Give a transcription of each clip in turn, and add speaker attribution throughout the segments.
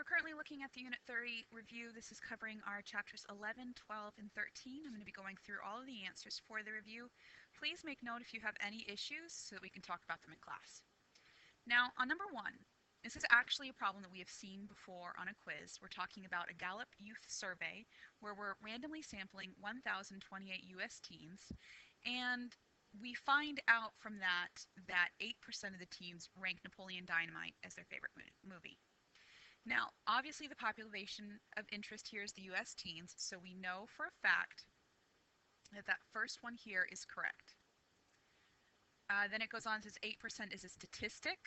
Speaker 1: we're currently looking at the Unit 30 review. This is covering our chapters 11, 12, and 13. I'm going to be going through all of the answers for the review. Please make note if you have any issues so that we can talk about them in class. Now, on number 1, this is actually a problem that we have seen before on a quiz. We're talking about a Gallup Youth Survey where we're randomly sampling 1,028 U.S. teens, and we find out from that 8% of the teens rank Napoleon Dynamite as their favorite movie. Now, obviously the population of interest here is the U.S. teens, so we know for a fact that that first one here is correct. Then it goes on and says 8% is a statistic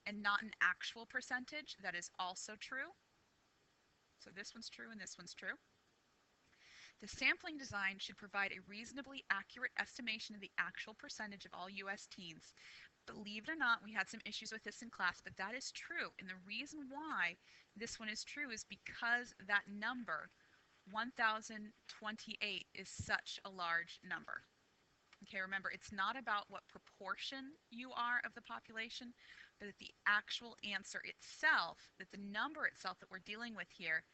Speaker 1: and not an actual percentage. That is also true. So this one's true and this one's true. The sampling design should provide a reasonably accurate estimation of the actual percentage of all U.S. teens. Believe it or not, we had some issues with this in class, but that is true. And the reason why this one is true is because that number, 1,028, is such a large number. Okay, remember, it's not about what proportion you are of the population, but that the actual answer itself, that the number itself that we're dealing with here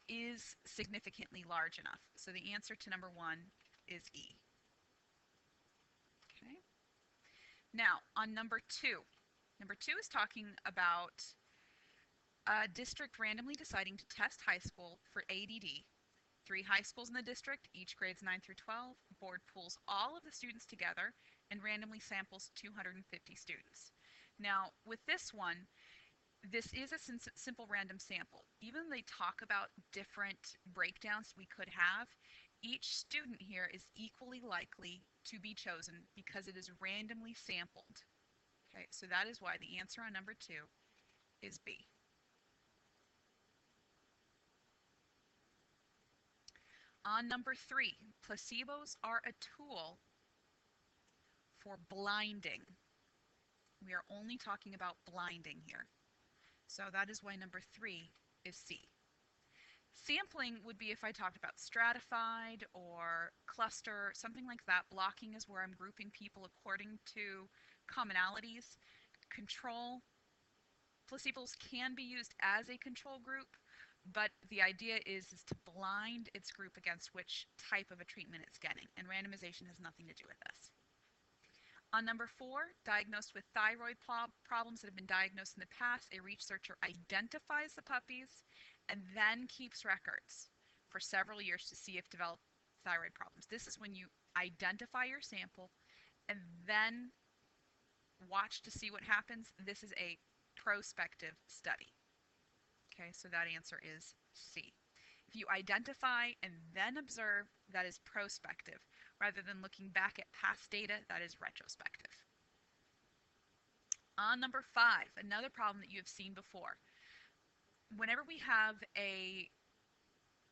Speaker 1: is significantly large enough. So the answer to number 1 is E. Okay. Now, on number 2. Number 2 is talking about a district randomly deciding to test high school for ADD. 3 high schools in the district, each grades 9 through 12. Board pools all of the students together and randomly samples 250 students. Now, with this one, this is a simple random sample. Even though they talk about different breakdowns we could have, each student here is equally likely to be chosen because it is randomly sampled. Okay, so that is why the answer on number 2 is B. On number 3, placebos are a tool for blinding. We are only talking about blinding here. So that is why number 3 is C. Sampling would be if I talked about stratified or cluster, something like that. Blocking is where I'm grouping people according to commonalities. Control, placebos can be used as a control group, but the idea is to blind its group against which type of a treatment it's getting, and randomization has nothing to do with this. On number 4, diagnosed with thyroid problems that have been diagnosed in the past, a researcher identifies the puppies and then keeps records for several years to see if developed thyroid problems. This is when you identify your sample and then watch to see what happens. This is a prospective study. Okay, so that answer is C. If you identify and then observe, that is prospective. Rather than looking back at past data, that is retrospective. On number 5, another problem that you have seen before. Whenever we have a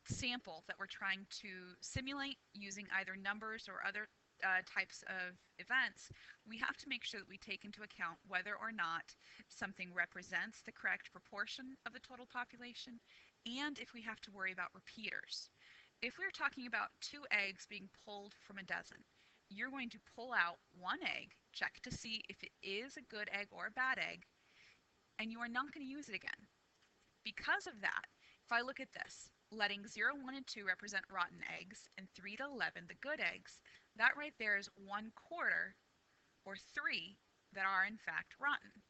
Speaker 1: sample that we're trying to simulate using either numbers or other types of events, we have to make sure that we take into account whether or not something represents the correct proportion of the total population, and if we have to worry about repeaters. If we're talking about 2 eggs being pulled from a dozen, you're going to pull out 1 egg, check to see if it is a good egg or a bad egg, and you are not going to use it again. Because of that, if I look at this, letting 0, 1, and 2 represent rotten eggs, and 3 to 11 the good eggs, that right there is 1/4, or 3, that are in fact rotten.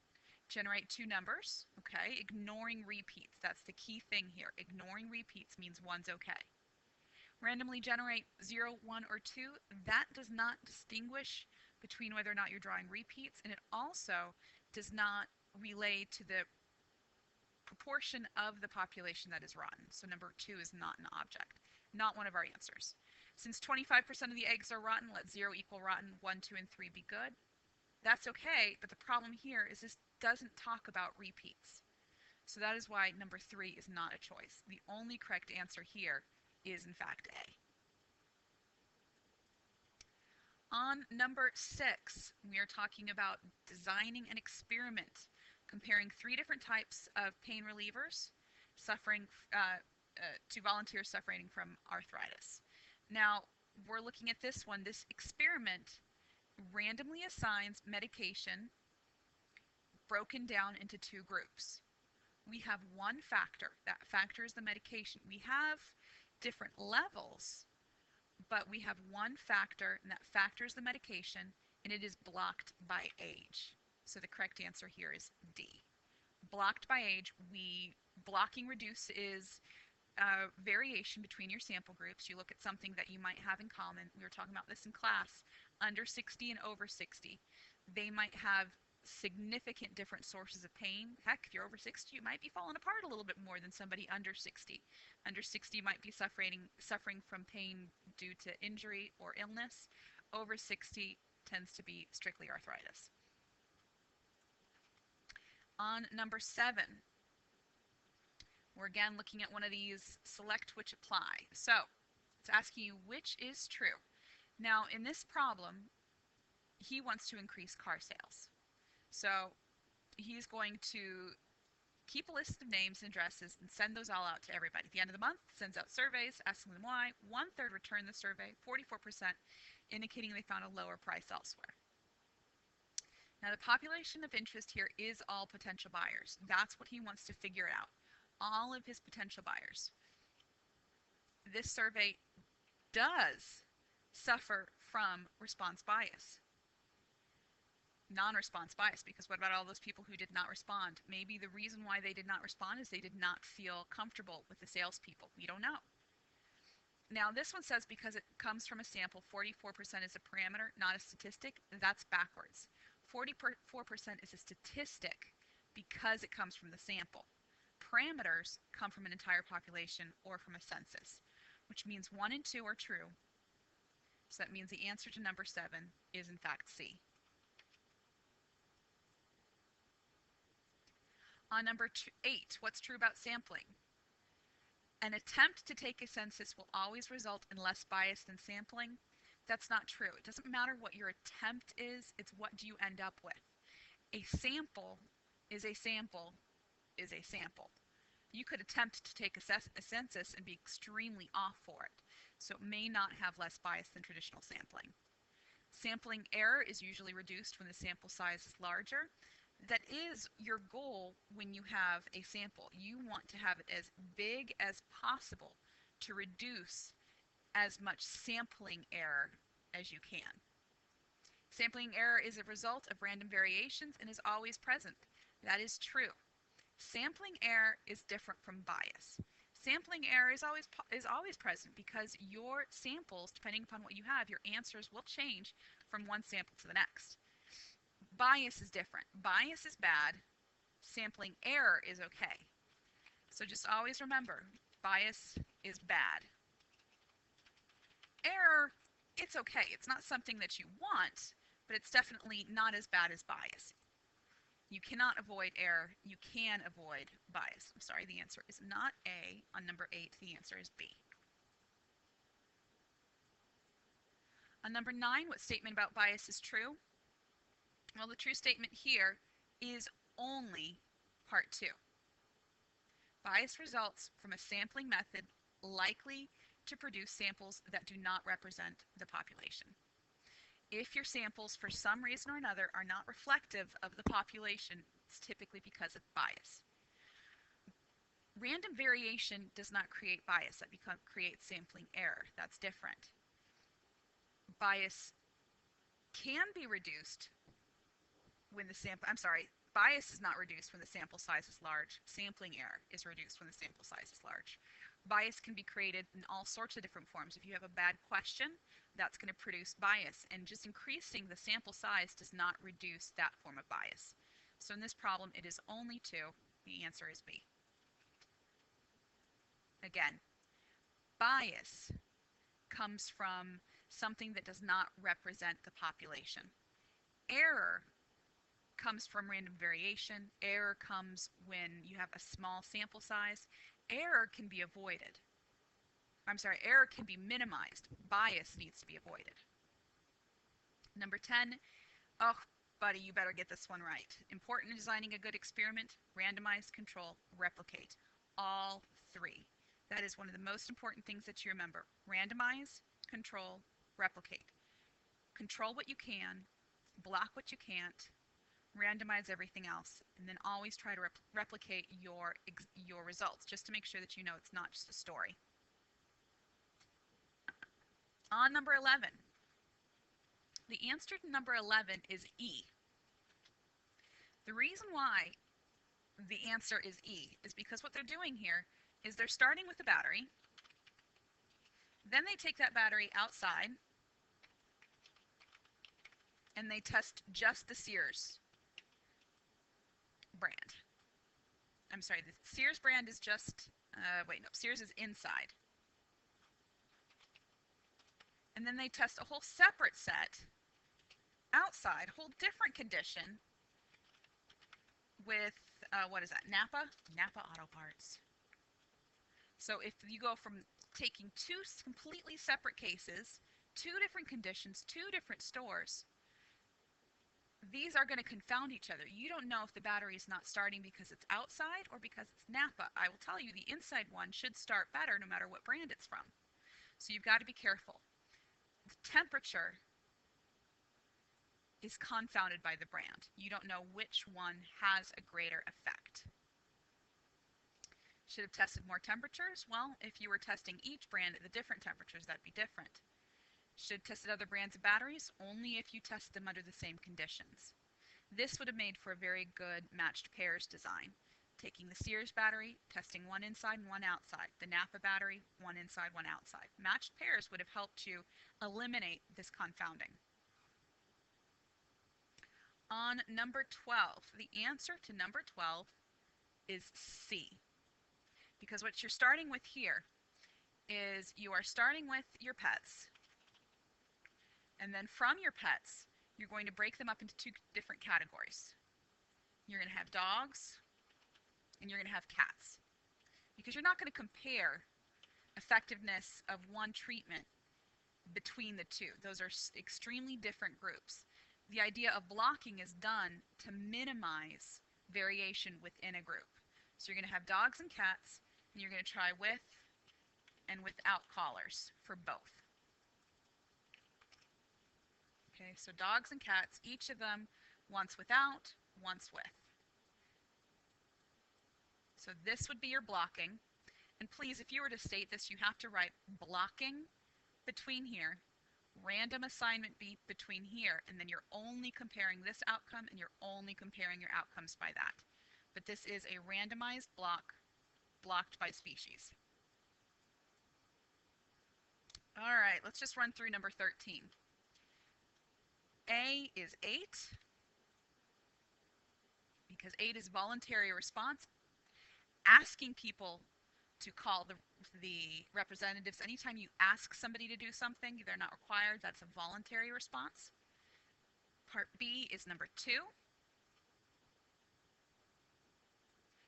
Speaker 1: Generate 2 numbers, okay, ignoring repeats. That's the key thing here. Ignoring repeats means 1's okay. Randomly generate 0, 1, or 2. That does not distinguish between whether or not you're drawing repeats, and it also does not relay to the proportion of the population that is rotten. So number 2 is not an object, not one of our answers. Since 25% of the eggs are rotten, let 0 equal rotten, 1, 2, and 3 be good. That's okay, but the problem here is this doesn't talk about repeats. So that is why number 3 is not a choice. The only correct answer here is in fact A. On number 6, we are talking about designing an experiment comparing 3 different types of pain relievers suffering to volunteers suffering from arthritis. Now, we're looking at this one. This experiment randomly assigns medication broken down into 2 groups. we have one factor. That factor is the medication. We have different levels, but we have one factor, and that factor is the medication, and it is blocked by age. So the correct answer here is D. Blocked by age. Blocking reduce is variation between your sample groups. You look at something that you might have in common. We were talking about this in class. Under 60 and over 60, they might have significant different sources of pain. Heck, if you're over 60, you might be falling apart a little bit more than somebody under 60. Under 60 might be suffering from pain due to injury or illness. Over 60 tends to be strictly arthritis. On number 7, we're again looking at one of these select which apply. So it's asking you which is true. Now in this problem, he wants to increase car sales. So he's going to keep a list of names and addresses and send those all out to everybody. At the end of the month, sends out surveys asking them why. 1/3 returned the survey, 44% indicating they found a lower price elsewhere. Now the population of interest here is all potential buyers. That's what he wants to figure out. All of his potential buyers. This survey does suffer from response bias. Non-response bias, because what about all those people who did not respond? Maybe the reason why they did not respond is they did not feel comfortable with the salespeople. We don't know. Now this one says because it comes from a sample, 44% is a parameter, not a statistic. That's backwards. 44% is a statistic because it comes from the sample. Parameters come from an entire population or from a census, which means 1 and 2 are true. So that means the answer to number 7 is in fact C. On number 8, what's true about sampling? An attempt to take a census will always result in less bias than sampling. That's not true. It doesn't matter what your attempt is, it's what do you end up with. A sample is a sample is a sample. You could attempt to take a census and be extremely off for it, so it may not have less bias than traditional sampling. Sampling error is usually reduced when the sample size is larger. That is your goal when you have a sample. You want to have it as big as possible to reduce as much sampling error as you can. Sampling error is a result of random variations and is always present. That is true. Sampling error is different from bias. Sampling error is always present because your samples, depending upon what you have, your answers will change from one sample to the next. Bias is different. Bias is bad. Sampling error is okay. So just always remember, bias is bad. Error, it's okay. It's not something that you want, but it's definitely not as bad as bias. You cannot avoid error. You can avoid bias. I'm sorry, the answer is not A. On number 8, the answer is B. On number 9, what statement about bias is true? Well, the true statement here is only part 2. Bias results from a sampling method likely to produce samples that do not represent the population. If your samples, for some reason or another, are not reflective of the population, it's typically because of bias. Random variation does not create bias. That creates sampling error. That's different. Bias can be reduced when the bias is not reduced when the sample size is large. Sampling error is reduced when the sample size is large. Bias can be created in all sorts of different forms. If you have a bad question, that's going to produce bias, and just increasing the sample size does not reduce that form of bias. So in this problem, it is only 2. The answer is B. Again, bias comes from something that does not represent the population. Error comes from random variation. Error comes when you have a small sample size. Error can be avoided. Error can be minimized. Bias needs to be avoided. Number 10, oh, buddy, you better get this one right. Important in designing a good experiment: randomize, control, replicate. All 3. That is one of the most important things that you remember. Randomize, control, replicate. Control what you can, block what you can't, randomize everything else, and then always try to replicate your results just to make sure that you know it's not just a story. On number 11, the answer to number 11 is E. The reason why the answer is E is because what they're doing here is they're starting with the battery, then they take that battery outside and they test just the Sears brand. I'm sorry, the Sears brand is just, Sears is inside. And then they test a whole separate set outside, whole different condition with, Napa Auto Parts. So if you go from taking two completely separate cases, two different conditions, two different stores, these are going to confound each other. You don't know if the battery is not starting because it's outside or because it's Napa. I will tell you the inside one should start better no matter what brand it's from. So you've got to be careful. The temperature is confounded by the brand. You don't know which one has a greater effect. Should have tested more temperatures? Well, if you were testing each brand at the different temperatures, that'd be different. Should have tested other brands of batteries? Only if you test them under the same conditions. This would have made for a very good matched pairs design. Taking the Sears battery, testing one inside and one outside. The Napa battery, one inside, one outside. Matched pairs would have helped you eliminate this confounding. On number 12, the answer to number 12 is C. Because what you're starting with here is you are starting with your pets. And then from your pets, you're going to break them up into two different categories. You're going to have dogs and you're going to have cats. Because you're not going to compare effectiveness of one treatment between the two. Those are extremely different groups. The idea of blocking is done to minimize variation within a group. So you're going to have dogs and cats, and you're going to try with and without collars for both. Okay, so dogs and cats, each of them once without, once with. So this would be your blocking. And please, if you were to state this, you have to write blocking between here, random assignment B between here, and then you're only comparing this outcome and you're only comparing your outcomes by that. But this is a randomized block, blocked by species. All right, let's just run through number 13. A is 8, because 8 is voluntary response, asking people to call the representatives. Anytime you ask somebody to do something, they're not required, that's a voluntary response. Part B is number 2,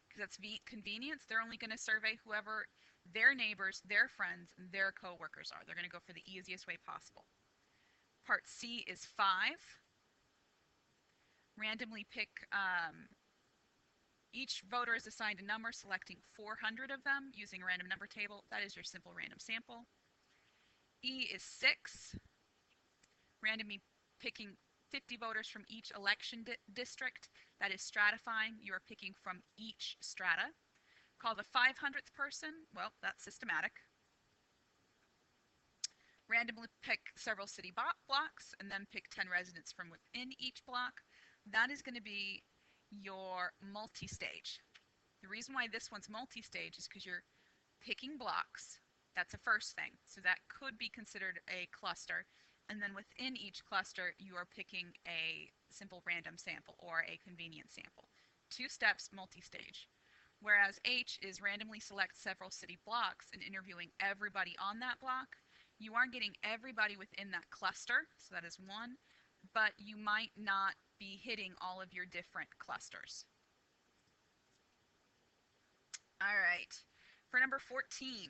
Speaker 1: because that's convenience. They're only going to survey whoever their neighbors, their friends, and their coworkers are. They're going to go for the easiest way possible. Part C is 5. Randomly pick, each voter is assigned a number, selecting 400 of them using a random number table. That is your simple random sample. E is 6. Randomly picking 50 voters from each election district. That is stratifying. You are picking from each strata. Call the 500th person. Well, that's systematic. Randomly pick several city blocks and then pick 10 residents from within each block. That is going to be your multi-stage. The reason why this one's multi-stage is because you're picking blocks. That's a first thing. So that could be considered a cluster. And then within each cluster, you are picking a simple random sample or a convenient sample. 2 steps, multi-stage. Whereas H is randomly select several city blocks and interviewing everybody on that block. You are getting everybody within that cluster, so that is 1, but you might not be hitting all of your different clusters. All right, for number 14,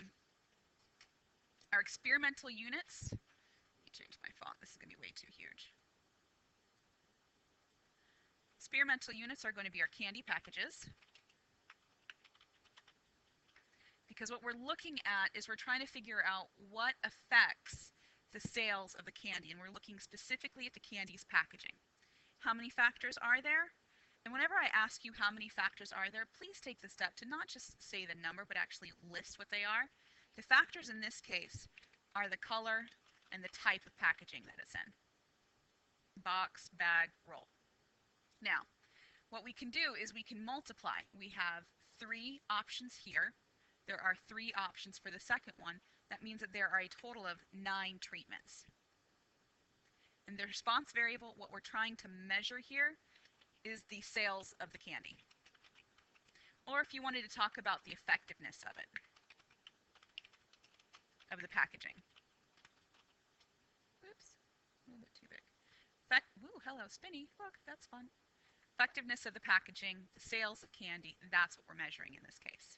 Speaker 1: our experimental units. Let me change my font, this is going to be way too huge. Experimental units are going to be our candy packages. Because what we're looking at is we're trying to figure out what affects the sales of the candy, and we're looking specifically at the candy's packaging. How many factors are there? And whenever I ask you how many factors are there, please take the step to not just say the number, but actually list what they are. The factors in this case are the color and the type of packaging that it's in. Box, bag, roll. Now, what we can do is we can multiply. We have 3 options here. There are 3 options for the second one. That means that there are a total of 9 treatments. And the response variable, what we're trying to measure here, is the sales of the candy. Or if you wanted to talk about the effectiveness of it, of the packaging. Oops, a little bit too big. Ooh, hello, Spinny. Look, that's fun. Effectiveness of the packaging, the sales of candy, that's what we're measuring in this case.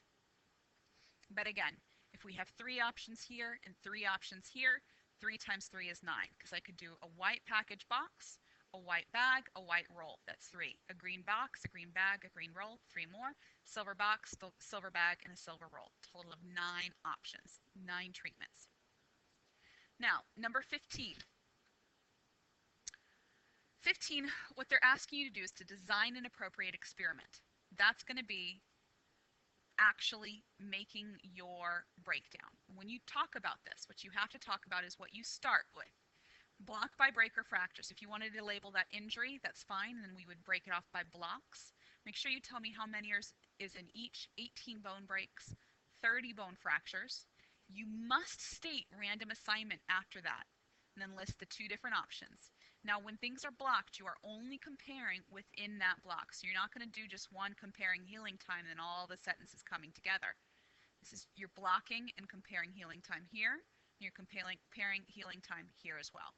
Speaker 1: But again, if we have 3 options here and 3 options here, 3 times 3 is 9, because I could do a white package box, a white bag, a white roll. That's 3. A green box, a green bag, a green roll, 3 more. Silver box, silver bag, and a silver roll. Total of 9 options, 9 treatments. Now, number 15. 15, what they're asking you to do is to design an appropriate experiment. That's going to be actually making your breakdown. When you talk about this, what you have to talk about is what you start with. Block by break or fractures. If you wanted to label that injury, that's fine, and then we would break it off by blocks. Make sure you tell me how many is in each. 18 bone breaks, 30 bone fractures. You must state random assignment after that, and then list the 2 different options. Now, when things are blocked, you are only comparing within that block. So you're not going to do just one comparing healing time and then all the sentences coming together. This is, you're blocking and comparing healing time here. And you're comparing healing time here as well.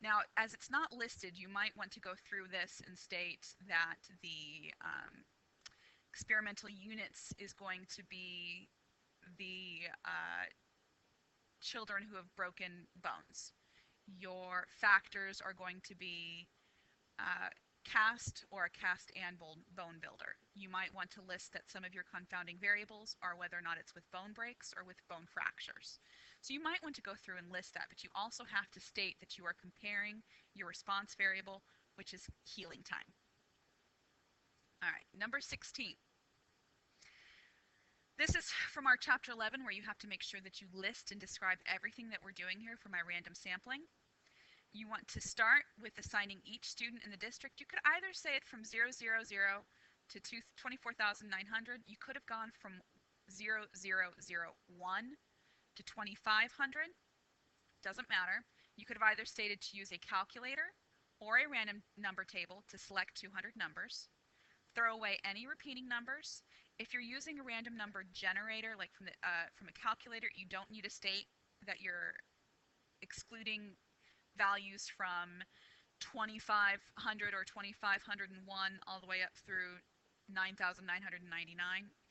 Speaker 1: Now, as it's not listed, you might want to go through this and state that the experimental units is going to be the children who have broken bones. Your factors are going to be cast or a cast and bone builder. You might want to list that some of your confounding variables are whether or not it's with bone breaks or with bone fractures. So you might want to go through and list that, but you also have to state that you are comparing your response variable, which is healing time. All right, number 16. This is from our chapter 11, where you have to make sure that you list and describe everything that we're doing here for my random sampling. You want to start with assigning each student in the district. You could either say it from 000 to 24,900. You could have gone from 0001 to 2,500. Doesn't matter. You could have either stated to use a calculator or a random number table to select 200 numbers. Throw away any repeating numbers. If you're using a random number generator, like from a calculator, you don't need to state that you're excluding values from 2,500 or 2,501 all the way up through 9,999.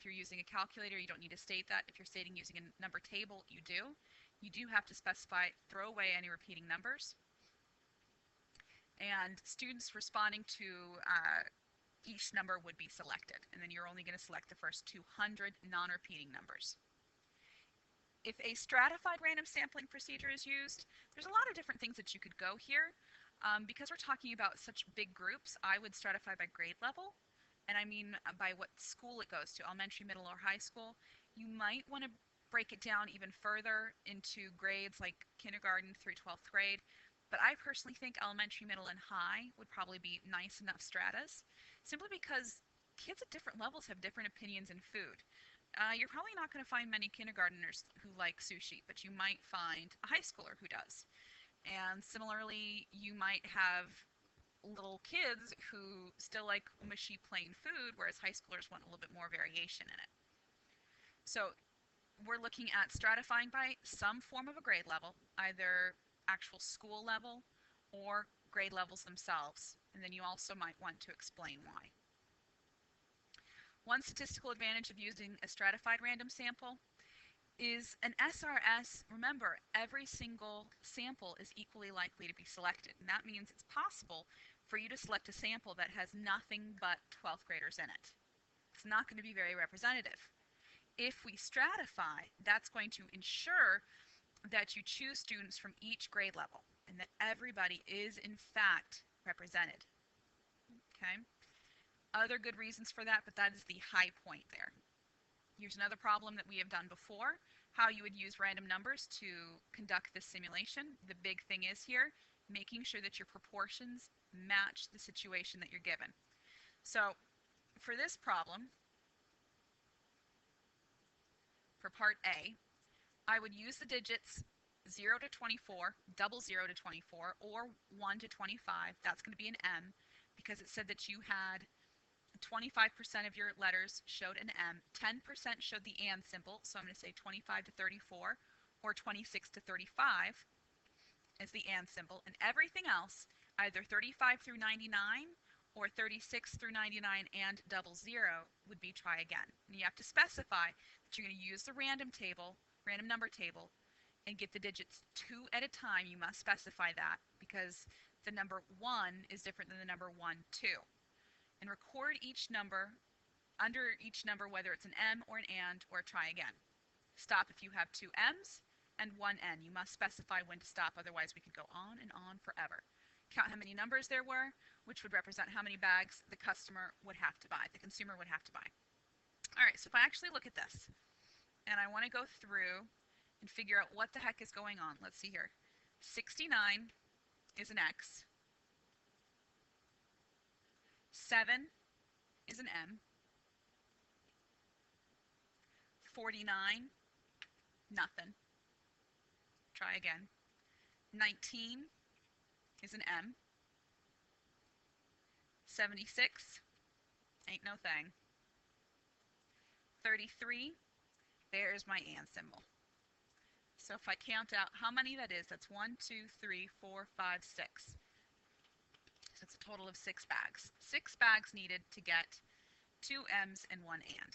Speaker 1: If you're using a calculator, you don't need to state that. If you're stating using a number table, you do. You do have to specify, throw away any repeating numbers. And students responding to each number would be selected, and then you're only going to select the first 200 non-repeating numbers. If a stratified random sampling procedure is used, there's a lot of different things that you could go here. Because we're talking about such big groups, I would stratify by grade level, and I mean by what school it goes to, elementary, middle, or high school. You might want to break it down even further into grades like kindergarten through 12th grade, but I personally think elementary, middle, and high would probably be nice enough stratas, simply because kids at different levels have different opinions in food. You're probably not going to find many kindergartners who like sushi, but you might find a high schooler who does. And similarly, you might have little kids who still like mushy plain food, whereas high schoolers want a little bit more variation in it. So we're looking at stratifying by some form of a grade level, either actual school level or grade levels themselves, and then you also might want to explain why. One statistical advantage of using a stratified random sample is an SRS. Remember, every single sample is equally likely to be selected, and that means it's possible for you to select a sample that has nothing but 12th graders in it. It's not going to be very representative. If we stratify, that's going to ensure that you choose students from each grade level and that everybody is in fact represented. Okay? other good reasons for that, but that is the high point there. Here's another problem that we have done before, how you would use random numbers to conduct this simulation. The big thing is here, making sure that your proportions match the situation that you're given. So for this problem, for part A, I would use the digits 0 to 24, double 0 to 24, or 1 to 25. That's going to be an M because it said that you had 25% of your letters showed an M, 10% showed the and symbol, so I'm going to say 25 to 34, or 26 to 35 is the and symbol, and everything else, either 35 through 99 or 36 through 99 and double 0 would be try again. And you have to specify that you're going to use the random number table, and get the digits 2 at a time. You must specify that because the number 1 is different than the number 1, 2. And record each number, under each number, whether it's an M or an and or a try again. Stop if you have 2 M's and 1 N. You must specify when to stop, otherwise we could go on and on forever. Count how many numbers there were, which would represent how many bags the customer would have to buy, the consumer would have to buy. All right, so if I actually look at this, and I want to go through and figure out what the heck is going on. Let's see here. 69 is an X. 7 is an M. 49, nothing. Try again. 19 is an M. 76, ain't no thing. 33, there's my and symbol. So if I count out how many that is, that's 1, 2, 3, 4, 5, 6. So it's a total of 6 bags. 6 bags needed to get 2 M's and 1 and.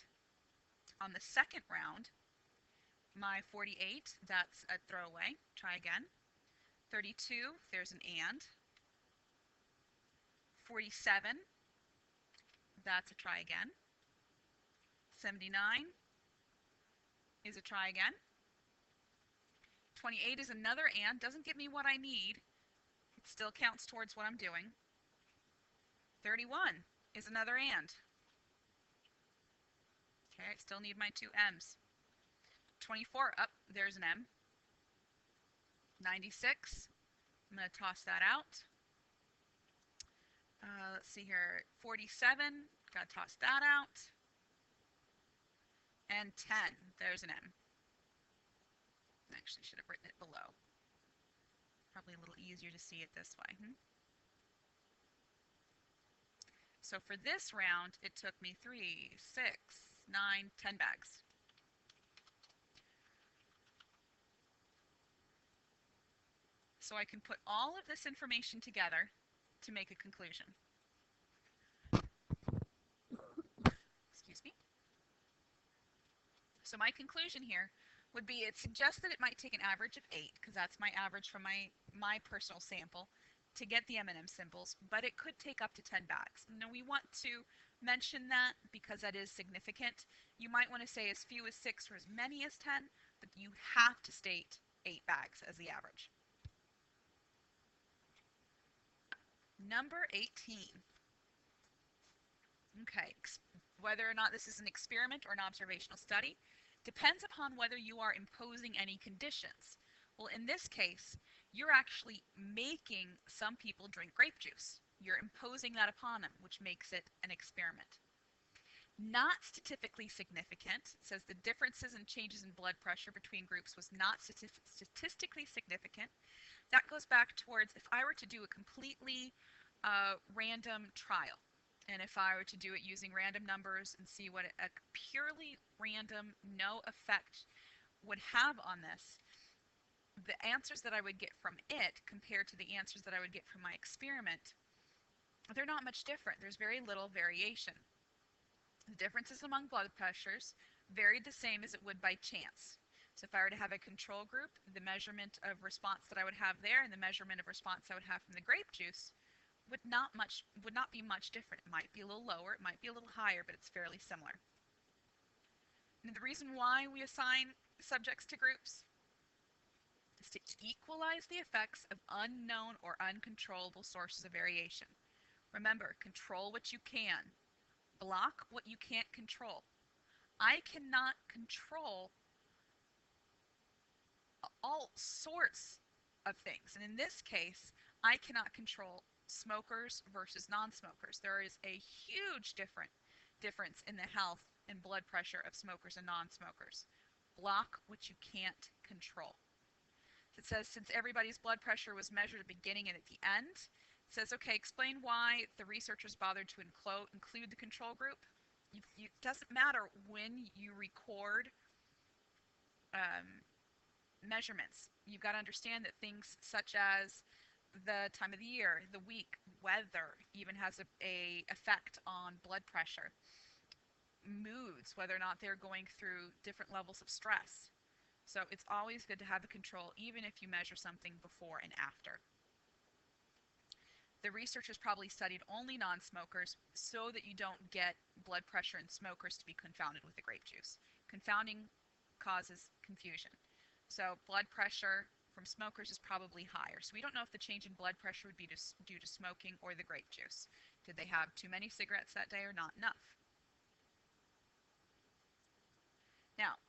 Speaker 1: On the second round, my 48, that's a throwaway. Try again. 32, there's an and. 47, that's a try again. 79 is a try again. 28 is another and, doesn't give me what I need. It still counts towards what I'm doing. 31 is another and. Okay, I still need my 2 M's. 24, up, there's an M. 96, I'm going to toss that out. Let's see here, 47, got to toss that out. And 10, there's an M. Actually, should have written it below. Probably a little easier to see it this way. So for this round, it took me 3, 6, 9, 10 bags. So I can put all of this information together to make a conclusion. Excuse me. So my conclusion here would be it suggests that it might take an average of 8, because that's my average from my personal sample, to get the M&M symbols, but it could take up to 10 bags. Now we want to mention that because that is significant. You might want to say as few as 6 or as many as 10, but you have to state 8 bags as the average. Number 18. Okay, whether or not this is an experiment or an observational study depends upon whether you are imposing any conditions. Well, in this case, you're actually making some people drink grape juice. You're imposing that upon them, which makes it an experiment. Not statistically significant. It says the differences in changes in blood pressure between groups was not statistically significant. That goes back towards if I were to do a completely random trial, and if I were to do it using random numbers and see what a purely random, no effect would have on this, the answers that I would get from it compared to the answers that I would get from my experiment, they're not much different. There's very little variation. The differences among blood pressures varied the same as it would by chance. So if I were to have a control group, the measurement of response that I would have there and the measurement of response I would have from the grape juice would not be much different. It might be a little lower, it might be a little higher, but it's fairly similar. And the reason why we assign subjects to groups is to equalize the effects of unknown or uncontrollable sources of variation. Remember, control what you can. Block what you can't control. I cannot control all sorts of things. And in this case, I cannot control smokers versus non-smokers. There is a huge difference in the health and blood pressure of smokers and non-smokers. Block what you can't control. It says since everybody's blood pressure was measured at the beginning and at the end, it says, okay, explain why the researchers bothered to include the control group. It doesn't matter when you record um, measurements. You've got to understand that things such as the time of the year, the week, weather even has a effect on blood pressure. Moods, whether or not they're going through different levels of stress. So it's always good to have a control, even if you measure something before and after. The researchers probably studied only non-smokers so that you don't get blood pressure in smokers to be confounded with the grape juice. Confounding causes confusion. So blood pressure from smokers is probably higher. So we don't know if the change in blood pressure would be due to smoking or the grape juice. Did they have too many cigarettes that day or not enough? Now,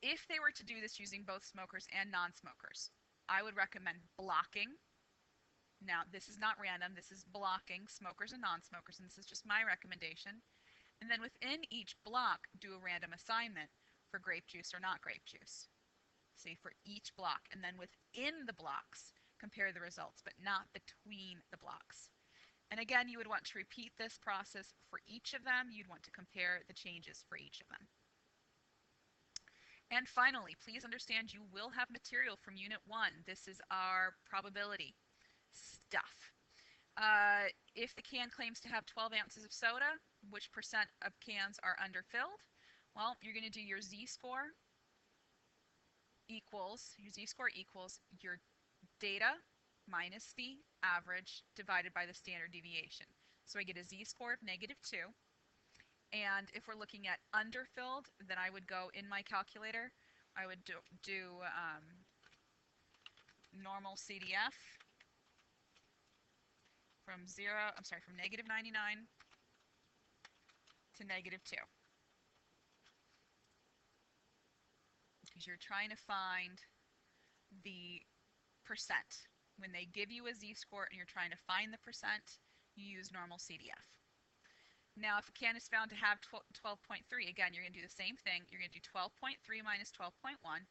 Speaker 1: if they were to do this using both smokers and non-smokers, I would recommend blocking. Now, this is not random. This is blocking smokers and non-smokers, and this is just my recommendation. And then within each block, do a random assignment for grape juice or not grape juice. See, for each block. And then within the blocks, compare the results, but not between the blocks. And again, you would want to repeat this process for each of them. You'd want to compare the changes for each of them. And finally, please understand you will have material from Unit 1. This is our probability stuff. If the can claims to have 12 ounces of soda, which percent of cans are underfilled? Well, you're going to do your z-score equals your data minus the average divided by the standard deviation. So I get a z-score of -2. And if we're looking at underfilled, then I would go in my calculator. I would do normal CDF from -99 to -2. Because you're trying to find the percent. When they give you a z-score and you're trying to find the percent, you use normal CDF. Now, if a can is found to have 12.3, again, you're going to do the same thing. You're going to do 12.3 minus 12.1.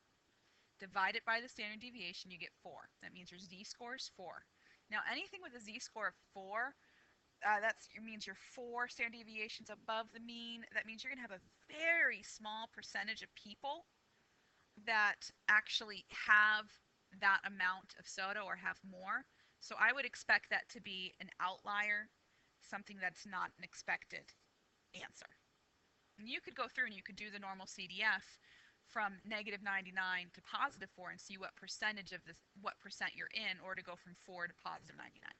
Speaker 1: Divide it by the standard deviation, you get 4. That means your z-score is 4. Now, anything with a z-score of 4, that means you're 4 standard deviations above the mean. That means you're going to have a very small percentage of people that actually have that amount of soda or have more. So I would expect that to be an outlier, something that's not an expected answer. And you could go through and you could do the normal CDF from -99 to +4 and see what percentage of this, what percent you're in, or to go from 4 to +99.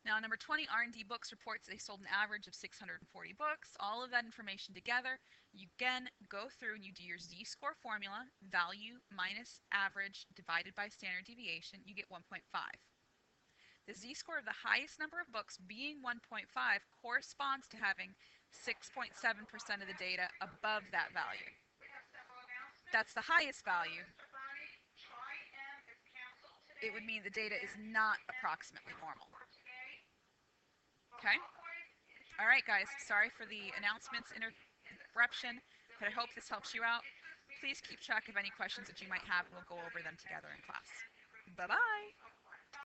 Speaker 1: Now, number 20, R&D Books reports they sold an average of 640 books. All of that information together, you again go through and you do your z-score formula, value minus average divided by standard deviation, you get 1.5. The z-score of the highest number of books being 1.5 corresponds to having 6.7% of the data above that value. That's the highest value. It would mean the data is not approximately normal. Okay? All right, guys. Sorry for the announcements interruption, but I hope this helps you out. Please keep track of any questions that you might have, and we'll go over them together in class. Bye-bye.